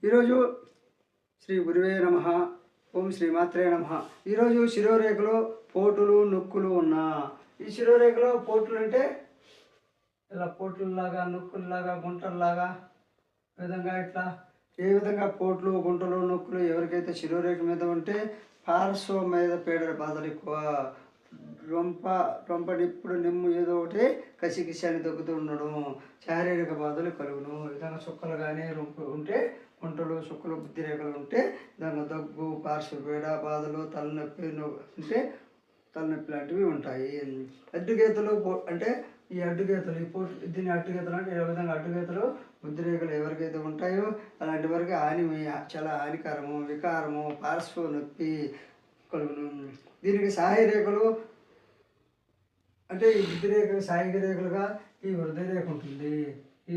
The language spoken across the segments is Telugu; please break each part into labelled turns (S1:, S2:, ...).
S1: ఈరోజు శ్రీ గురువే నమః. ఓం శ్రీమాత్రే నమః. ఈరోజు శిరోరేఖలో పోటులు నొక్కులు ఉన్నా ఈ శిరోరేఖలో పోటులు అంటే ఇలా పోట్లలాగా నొక్కుల్లాగా గుంటల్లాగా విధంగా ఇట్లా ఏ విధంగా పోట్లు గుంటలు నొక్కులు ఎవరికైతే శిరోరేఖ మీద ఉంటే పార్శ్వం మీద పీడల బాధలు ఎక్కువ, రొంప నిప్పుడు నిమ్ము ఏదో ఒకటి కసికిసి అని దగ్గుతూ ఉండడం, శారీరక బాధలు కలుగును. ఈ విధంగా చుక్కలు కానీ రొంపు ఉంటే గుంటలు చుక్కలు బుద్ధి రేఖలు ఉంటే దాని దగ్గు పార్శ్వపీడ బాధలు తలనొప్పి ఉంటే తలనొప్పి లాంటివి ఉంటాయి. అడ్డుగీతలు అంటే ఈ అడ్డుగీతలు దీన్ని అడ్డుగీతలు అంటే ఏ విధంగా అడ్డుగీతలు బుద్ధిరేఖలు ఎవరికైతే ఉంటాయో అలాంటి వరకు చాలా హానికరము, వికారము, పార్శ్వ నొప్పి కలుగును. దీనికి సహాయ రేఖలు అంటే ఈ బుద్ధిరేఖలు సహాయక రేఖలుగా ఈ హృదయ రేఖ ఉంటుంది. ఈ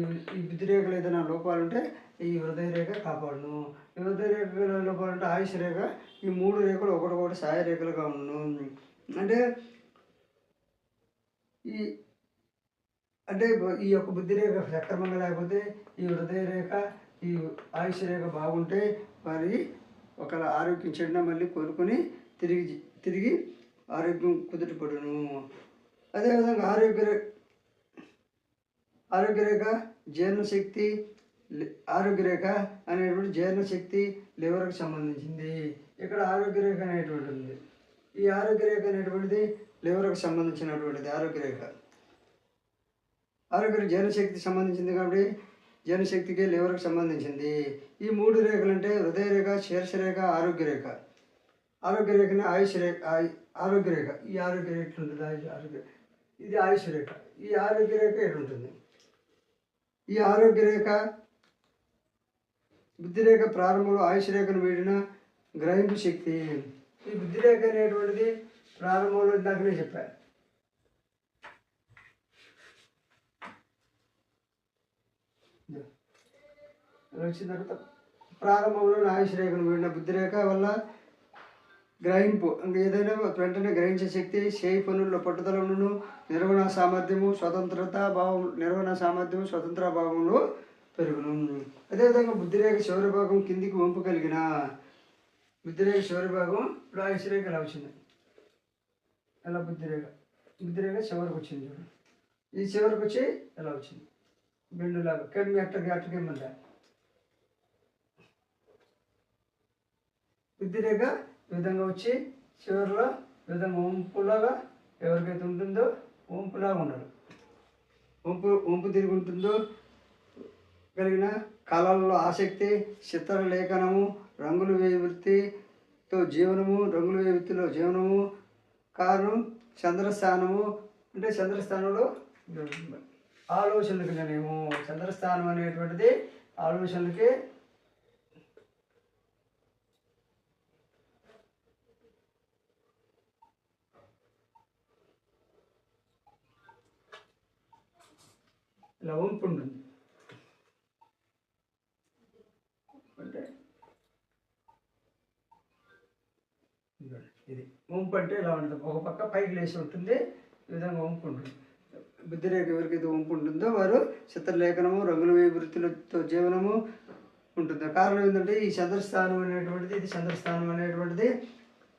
S1: బుద్ధిరేఖలు ఏదైనా లోపాలు ఉంటే ఈ హృదయ రేఖ కాపాడును. ఈ హృదయ రేఖ లోపాలు అంటే ఆయుష్ రేఖ. ఈ మూడు రేఖలు ఒకటి సహాయ రేఖలుగా ఉండును. అంటే ఈ యొక్క బుద్ధి రేఖ సక్రమంగా లేకపోతే ఈ హృదయ రేఖ ఈ ఆయుష్ రేఖ బాగుంటే వారి ఒకవేళ ఆరోగ్యం చెడినా మళ్ళీ కోలుకొని తిరిగి ఆరోగ్యం కుదుటపడును. అదేవిధంగా ఆరోగ్యరేఖ జీర్ణశక్తి, ఆరోగ్యరేఖ అనేటువంటి జీర్ణశక్తి లివర్కి సంబంధించింది. ఇక్కడ ఆరోగ్యరేఖ అనేటువంటి ఉంది. ఈ ఆరోగ్యరేఖ అనేటువంటిది లివర్కి సంబంధించినటువంటిది. ఆరోగ్య జీర్ణశక్తికి సంబంధించింది కాబట్టి జీర్ణశక్తికి లివర్కి సంబంధించింది. ఈ మూడు రేఖలు అంటే హృదయ రేఖ, శీర్షరేఖ, ఆరోగ్యరేఖ. ఆరోగ్యరేఖని ఆరోగ్యరేఖ. ఈ ఆరోగ్యరేఖ ఉంటుంది. ఇది ఆయుష్ రేఖ. ఈ ఆరోగ్యరేఖ ఎటుంటుంది. ఈ ఆరోగ్యరేఖ బుద్ధిరేఖ ప్రారంభంలో ఆయుష్ రేఖను వీడిన గ్రహింపు శక్తి. ఈ బుద్ధిరేఖ అనేటువంటిది ప్రారంభంలో ఇందాకనే చెప్పాను. వచ్చిన తర్వాత ప్రారంభంలో ఆయుష్ రేఖను వీడిన బుద్ధిరేఖ వల్ల గ్రహింపు అంటే ఏదైనా వెంటనే గ్రహించే శక్తి, చేయి పనుల్లో పట్టుదల ఉండును, నిర్వహణ సామర్థ్యము, స్వతంత్ర భావంలో పెరుగును. అదేవిధంగా బుద్ధిరేఖ చివరి భాగం కిందికి వంపు కలిగిన బుద్ధిరేఖ చివరి భాగం ఇప్పుడు ఆయుష్ రేఖ ఎలా వచ్చింది, ఎలా బుద్ధిరేఖ చివరికి వచ్చింది చూడండి. ఈ చివరికి వచ్చి ఎలా వచ్చింది, బెండులాగా కెమ్మి అట్టకెమ్మంట. బుద్ధిరేఖ ఈ విధంగా వచ్చి చివరిలో ఈ విధంగా వంపులాగా ఎవరికైతే ఉంటుందో వంపులాగా ఉండదు. వంపు తిరిగి ఉంటుందో కలిగిన కళల్లో ఆసక్తి, చిత్రలేఖనము, రంగులు వేయి వృత్తితో జీవనము, రంగులు వేయి వృత్తిలో జీవనము కారణం చంద్రస్థానము. అంటే చంద్రస్థానంలో ఆలోచనలకి నేనేమో చంద్రస్థానం అనేటువంటిది ఆలోచనలకి ఇలా వంపు ఉంటుంది. అంటే ఇది వంపు అంటే ఇలా ఉంటుంది. ఒక పక్క పైకి లేచి ఉంటుంది, ఈ విధంగా వంపు ఉంటుంది. బుద్ధిరేఖ ఎవరికైతే వంపు ఉంటుందో వారు చిత్రలేఖనము, రంగుల వేయి వృత్తులతో జీవనము ఉంటుంది. కారణం ఏంటంటే ఈ చంద్రస్థానం అనేటువంటిది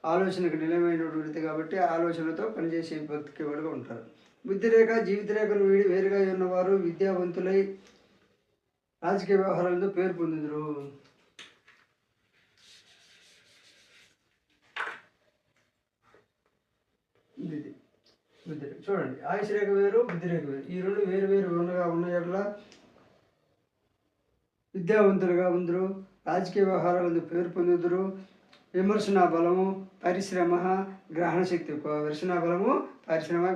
S1: ఆలోచనకు నిలమైనటువంటిది కాబట్టి ఆలోచనతో పనిచేసే బతికేవాడుగా ఉంటారు. బుద్ధిరేఖ జీవితరేఖలు వేరుగా ఉన్నవారు విద్యావంతులై రాజకీయ వ్యవహారాలతో పేరు పొందుదురు. ఇది బుద్ధిరేఖ చూడండి. ఆయుష్ రేఖ వేరు, బుద్ధిరేఖ వేరు. ఈ రెండు వేరు ఉన్న ఎట్లా విద్యావంతులుగా ఉందరు, రాజకీయ వ్యవహారాలతో పేరు పొందుదురు. విమర్శనా బలము, పరిశ్రమ, గ్రహణ శక్తి ఎక్కువ.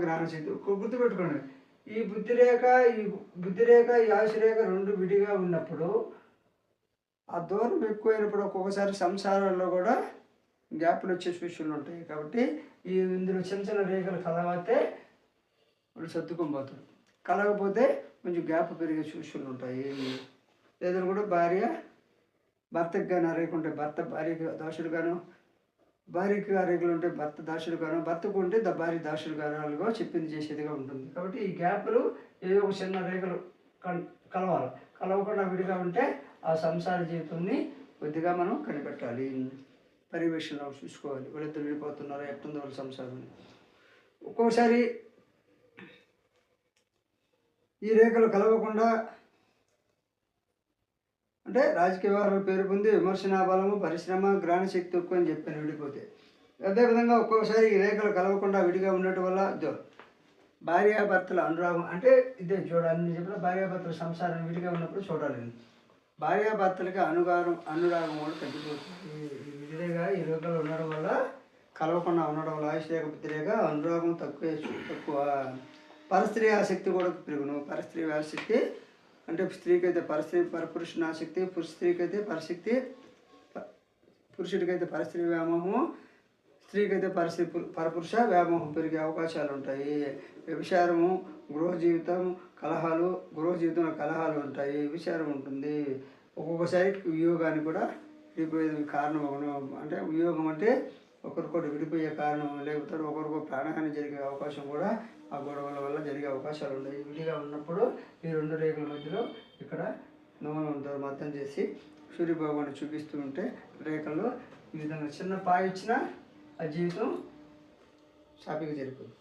S1: గ్రహణ శక్తి గుర్తుపెట్టుకోండి. ఈ బుద్ధిరేఖ ఈ ఆయుష్ రేఖ రెండు విడిగా ఉన్నప్పుడు ఆ దూరం ఎక్కువైనప్పుడు ఒక్కొక్కసారి సంసారాల్లో కూడా గ్యాప్లు వచ్చే సూచనలు ఉంటాయి. కాబట్టి ఇందులో చిన్న రేఖలు కలవతే వాళ్ళు సర్దుకొని పోతారు. కలగకపోతే కొంచెం గ్యాప్ పెరిగే సూచనలు ఉంటాయి. లేదని కూడా భర్తకు కానీ ఆ రేఖ ఉంటే భర్త భార్యకి దాసుడు గాను, భార్యకి ఆ రేఖలు ఉంటే భర్త దాసుడు గాను, భర్తకు ఉంటే భార్య దాసుడు గానుగా చెప్పింది చేసేదిగా ఉంటుంది. కాబట్టి ఈ గ్యాప్లు ఏదో ఒక చిన్న రేఖలు కలవాలి. కలవకుండా విడిగా ఉంటే ఆ సంసార జీవితాన్ని కొద్దిగా మనం కనిపెట్టాలి, పర్యవేక్షణలో చూసుకోవాలి. వాళ్ళిద్దరు విడిపోతున్నారా, ఎట్టుందో వాళ్ళ సంసారం. ఒక్కోసారి ఈ రేఖలు కలవకుండా అంటే రాజకీయ వ్యవహారాలు పేరు పొంది విమర్శనా బలము, పరిశ్రమ, గ్రహణ శక్తి ఎక్కువ అని చెప్పాను విడిపోతే. అదేవిధంగా ఒక్కొక్కసారి ఈ రేఖలు కలవకుండా విడిగా ఉండటం వల్ల భార్యాభర్తల అనురాగం అంటే ఇదే చూడాలని చెప్పిన భార్యాభర్తల సంసారం విడిగా ఉన్నప్పుడు చూడాలి. భార్యాభర్తలకి అనురాగం కూడా తగ్గిపోతుంది. ఈ విడిగా ఈ రేఖలు ఉండడం వల్ల, కలవకుండా ఉండడం వల్ల ఆయుష్ రేఖ అనురాగం తక్కువ. పరస్త్రీ ఆసక్తి కూడా పెరుగును. పరస్త్రీ ఆసక్తి అంటే స్త్రీకి అయితే పరపురుషుని ఆసక్తి, స్త్రీకి అయితే పరశక్తి, పురుషుడికైతే పరస్త్రీ వ్యామోహం, స్త్రీకి అయితే పరపురుష వ్యామోహం పెరిగే అవకాశాలు ఉంటాయి. వ్యభిచారము, గృహ జీవితంలో కలహాలు ఉంటాయి, వ్యభిచారం ఉంటుంది. ఒక్కొక్కసారి వియోగానికి కూడా విడిపోయేది కారణం అంటే వియోగం అంటే ఒకరికొకటి విడిపోయే కారణం, లేకపోతే ఒకరికొక ప్రాణహాని జరిగే అవకాశం కూడా ఆ గొడవల వల్ల జరిగే అవకాశాలు ఉన్నాయి. విడిగా ఉన్నప్పుడు ఈ రెండు రేఖల మధ్యలో ఇక్కడ నూనె మద్దం చేసి సూర్యభగవాన్ని చూపిస్తూ ఉంటే రేఖల్లో ఈ విధంగా చిన్న పాయ ఇచ్చినా ఆ జీవితం సాపిగా జరిపోతుంది.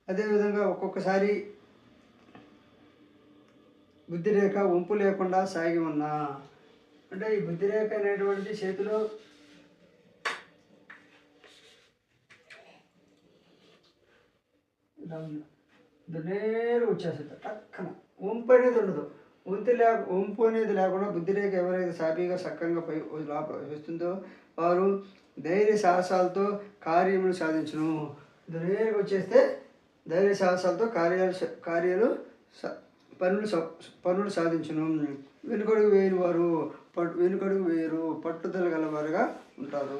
S1: అదేవిధంగా ఒక్కొక్కసారి బుద్ధిరేఖ వంపు లేకుండా సాగి ఉన్నా అంటే ఈ బుద్ధిరేఖ అనేటువంటిది చేతిలో నేరు వచ్చేస్తుంది. టక్కన వంపు అనేది ఉండదు. వంపు అనేది లేకుండా బుద్ధిరేఖ ఎవరైతే సాపీగా సక్కంగా లోపల వస్తుందో వారు ధైర్య సాహసాలతో కార్యములు సాధించును. నేరుగా వచ్చేస్తే ధైర్య సాహసాలతో పనులు సాధించును. వెనుకడుగు వేయని వారు పట్టుదల గలవారుగా ఉంటారు.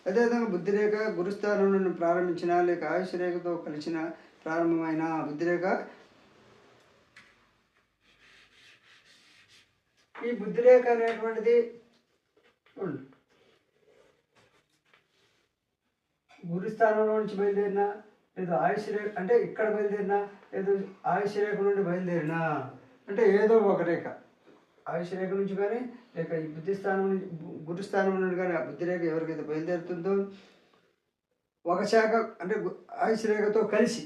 S1: అదేవిధంగా బుద్ధిరేఖ గురుస్థానం నుండి ప్రారంభించిన లేక ఆయుష్ రేఖతో కలిసిన ప్రారంభమైన బుద్ధిరేఖ ఈ బుద్ధిరేఖ అనేటువంటిది గురుస్థానంలో నుంచి బయలుదేరినా లేదా ఆయుష్ రేఖ అంటే ఇక్కడ బయలుదేరినా లేదా ఆయుష్ రేఖ నుండి బయలుదేరినా అంటే ఏదో ఒక రేఖ ఆయుష్ రేఖ నుంచి కానీ లేక ఈ బుద్ధిస్థానం నుంచి గురుస్థానం నుండి కానీ ఆ బుద్ధిరేఖ ఎవరికైతే బయలుదేరుతుందో ఒక శాఖ అంటే ఆయుష్ రేఖతో కలిసి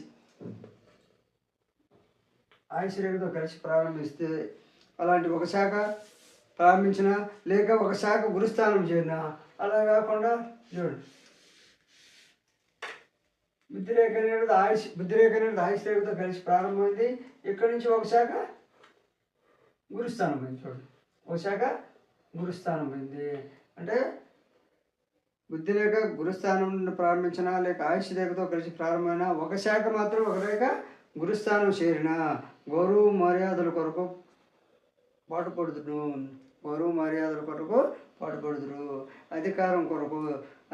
S1: ప్రారంభిస్తే అలాంటి ఒక శాఖ ప్రారంభించిన లేక ఒక శాఖ గురుస్థానం చేరిన అలా కాకుండా చూడండి బుద్ధిరేఖ అనేది ఆయుష్ రేఖతో కలిసి ప్రారంభమైంది. ఇక్కడి నుంచి ఒక శాఖ గురుస్థానం పోయింది. చూడండి ఒక శాఖ గురుస్థానం పోయింది అంటే బుద్ధిరేఖ గురుస్థానం నుండి ప్రారంభించిన లేక ఆయుష్ రేఖతో కలిసి ప్రారంభమైన ఒక శాఖ మాత్రం ఒక రేఖ గురుస్థానం చేరిన గౌరవ మర్యాదల కొరకు పాటుపడుదురు.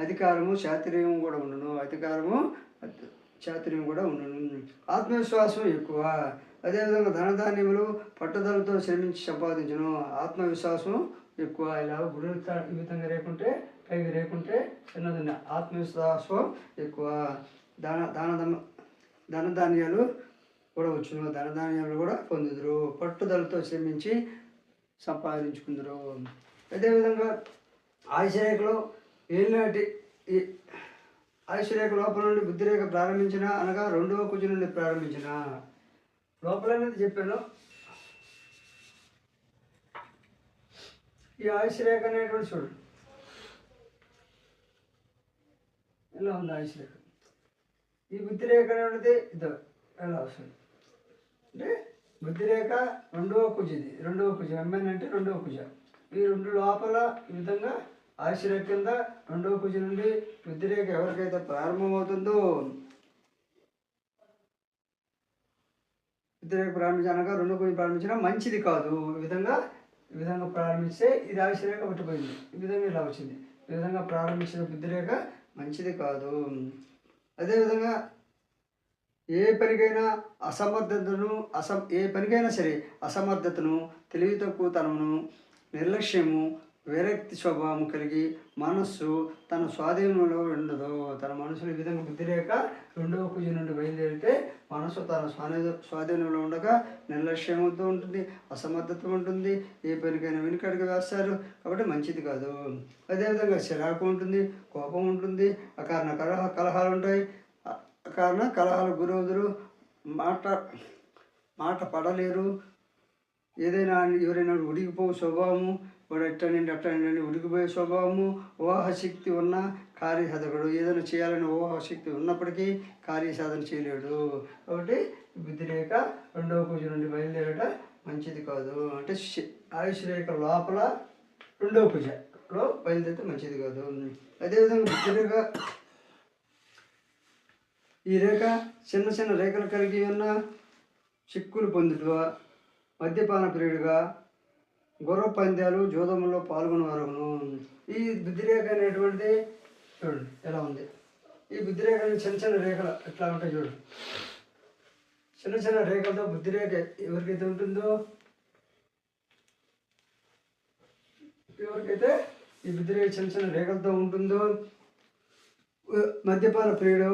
S1: అధికారము చాతుర్యం కూడా ఉండును. ఆత్మవిశ్వాసం ఎక్కువ. అదేవిధంగా ధనధాన్యములు పట్టుదలతో శ్రమించి సంపాదించును. ఆత్మవిశ్వాసం ఎక్కువ. ఇలా గురువు ఈ విధంగా రేకుంటే పైకి రేకుంటే చిన్నదండి. ఆత్మవిశ్వాసం ఎక్కువ. ధనధాన్యాలు కూడా వచ్చును. ధనధాన్యాలు కూడా పొందుదురు. పట్టుదలతో శ్రమించి సంపాదించుకుందరు. అదేవిధంగా ఆయుషరేఖలో ఏలినాటి ఈ ఆయుషరేఖ లోపల నుండి బుద్ధిరేఖ ప్రారంభించిన అనగా రెండవ కుజు నుండి ప్రారంభించిన లోపల అనేది చెప్పాను. ఈ ఆయుషరేఖ అనేటువంటి చూడండి ఎలా ఉంది ఆయుషరేఖ. ఈ బుద్ధిరేఖ అనేటువంటిది ఇద్దరు ఎలా వస్తుంది అంటే బుద్ధిరేఖ రెండవ కుజ ఎంఎన్ అంటే రెండవ కుజ. ఈ రెండు లోపల ఈ విధంగా ఆయుషరేఖ కింద రెండవ కుజ నుండి బుద్ధిరేఖ ఎవరికైతే ప్రారంభమవుతుందో బుద్ధిరేఖ ప్రారంభించనగా రెండవ కుజ ప్రారంభించినా మంచిది కాదు. ఈ విధంగా ప్రారంభిస్తే ఇది ఆయుషరేఖ పట్టిపోయింది. ఈ విధంగా ఇలా వచ్చింది. ఈ విధంగా ప్రారంభించిన బుద్ధిరేఖ మంచిది కాదు. అదేవిధంగా ఏ పనికైనా అసమర్థతను తెలివి తక్కువతనమును నిర్లక్ష్యము విరక్తి స్వభావం కలిగి మనస్సు తన స్వాధీనంలో ఉండదు. తన మనసులో ఈ విధంగా బుద్ధి రేఖ 2వ కుజు నుండి బయలుదేరితే మనసు తన స్వాధీనంలో ఉండగా నిర్లక్ష్యంతో ఉంటుంది, అసమర్థత ఉంటుంది, ఏ పనికైనా వెనుకడుగు వేస్తారు. కాబట్టి మంచిది కాదు. అదేవిధంగా చిరాకు ఉంటుంది, కోపం ఉంటుంది, అకారణ కలహాలు ఉంటాయి, అకారణ కలహాలు గురవుదురు, మాట పడలేరు. ఏదైనా ఎవరైనా ఉడికిపోయే స్వభావము, వాడు అట్టనండి ఉడికిపోయే స్వభావము, ఊహాశక్తి ఉన్న కార్యసాధకుడు. ఏదైనా చేయాలని ఊహాశక్తి ఉన్నప్పటికీ కార్యసాధన చేయలేడు. కాబట్టి బుద్ధి రేఖ 2వ కుజు నుండి బయలుదేరట మంచిది కాదు. అంటే ఆయుష్ రేఖ లోపల 2వ కుజలో బయలుదేరితే మంచిది కాదు. అదేవిధంగా బుద్ధి రేఖ, ఈ రేఖ చిన్న చిన్న రేఖలు కలిగి ఉన్న చిక్కులు పొందుట, మద్యపాన ప్రియుడిగా, గుర్ర పందాలు జూదంలో పాల్గొనేవారును. ఈ బుద్ధిరేఖ అనేటువంటిది చూడండి ఎలా ఉంది. ఈ బుద్ధిరేఖ చిన్న చిన్న రేఖలు ఎట్లా ఉంటాయి చూడండి. చిన్న చిన్న రేఖలతో బుద్ధిరేఖ ఎవరికైతే ఉంటుందో, ఎవరికైతే ఈ బుద్ధిరేఖ చిన్న చిన్న రేఖలతో ఉంటుందో, మద్యపాన ప్రియుడు,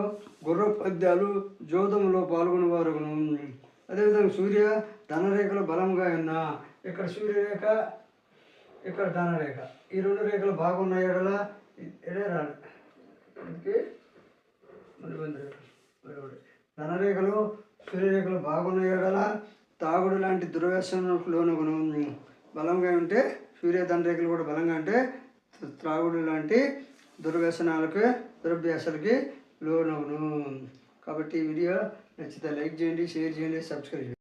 S1: గుర్ర పద్యాలు జోదంలో పాల్గొనేవారును. అదేవిధంగా సూర్య ధనరేఖలు బలంగా ఉన్న, ఇక్కడ సూర్యరేఖ, ఇక్కడ ధనరేఖ, ఈ 2 రేఖలు బాగున్న ఎడల రాడు. అందుకే ధనరేఖలు సూర్యరేఖలు బాగున్న ఎడల తాగుడు లాంటి దుర్వ్యసనంలోనూ బలంగా ఉంటే, సూర్య ధనరేఖలు కూడా బలంగా ఉంటే త్రాగుడు లాంటి దురభ్యాసాలకి లోనవును. కాబట్టి ఈ వీడియో నచ్చితే లైక్ చేయండి, షేర్ చేయండి, సబ్స్క్రైబ్ చేయండి.